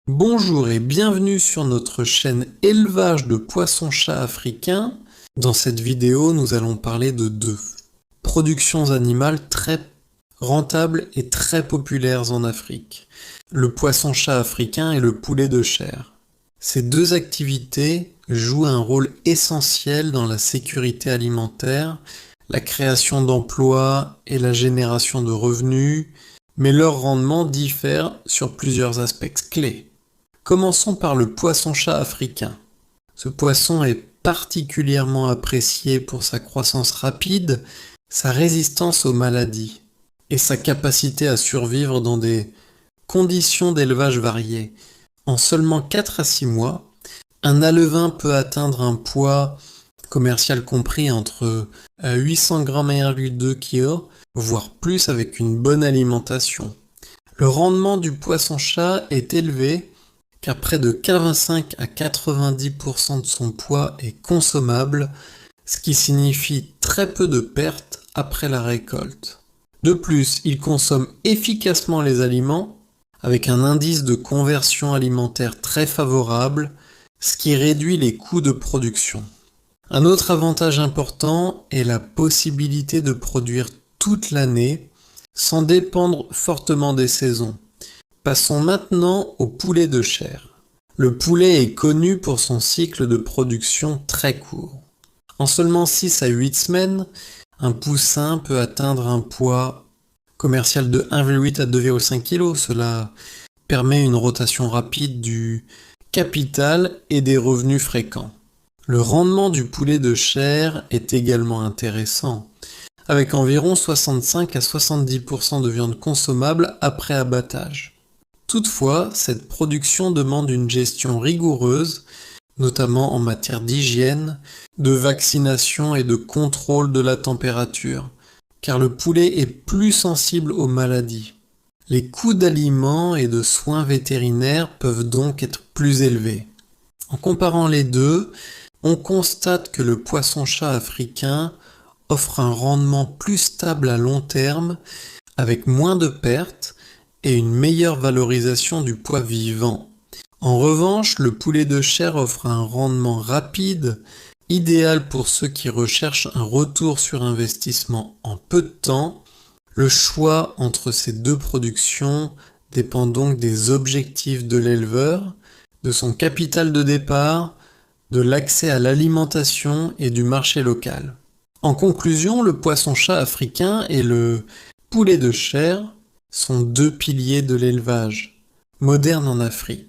Bonjour et bienvenue sur notre chaîne élevage de poissons-chats africains. Dans cette vidéo, nous allons parler de deux productions animales très rentables et très populaires en Afrique. Le poisson-chat africain et le poulet de chair. Ces deux activités jouent un rôle essentiel dans la sécurité alimentaire, la création d'emplois et la génération de revenus, mais leur rendement diffère sur plusieurs aspects clés. Commençons par le poisson-chat africain. Ce poisson est particulièrement apprécié pour sa croissance rapide, sa résistance aux maladies et sa capacité à survivre dans des conditions d'élevage variées. En seulement 4 à 6 mois, un alevin peut atteindre un poids commercial compris entre 800 grammes et 1,2 kg, voire plus avec une bonne alimentation. Le rendement du poisson-chat est élevé car près de 85 à 90% de son poids est consommable, ce qui signifie très peu de pertes après la récolte. De plus, il consomme efficacement les aliments avec un indice de conversion alimentaire très favorable, ce qui réduit les coûts de production. Un autre avantage important est la possibilité de produire toute l'année sans dépendre fortement des saisons. Passons maintenant au poulet de chair. Le poulet est connu pour son cycle de production très court. En seulement 6 à 8 semaines, un poussin peut atteindre un poids commercial de 1,8 à 2,5 kg. Cela permet une rotation rapide du capital et des revenus fréquents. Le rendement du poulet de chair est également intéressant, avec environ 65 à 70% de viande consommable après abattage. Toutefois, cette production demande une gestion rigoureuse, notamment en matière d'hygiène, de vaccination et de contrôle de la température, car le poulet est plus sensible aux maladies. Les coûts d'aliments et de soins vétérinaires peuvent donc être plus élevés. En comparant les deux, on constate que le poisson-chat africain offre un rendement plus stable à long terme, avec moins de pertes, et une meilleure valorisation du poids vivant. En revanche, le poulet de chair offre un rendement rapide, idéal pour ceux qui recherchent un retour sur investissement en peu de temps. Le choix entre ces deux productions dépend donc des objectifs de l'éleveur, de son capital de départ, de l'accès à l'alimentation et du marché local. En conclusion, le poisson-chat africain et le poulet de chair sont deux piliers de l'élevage moderne en Afrique.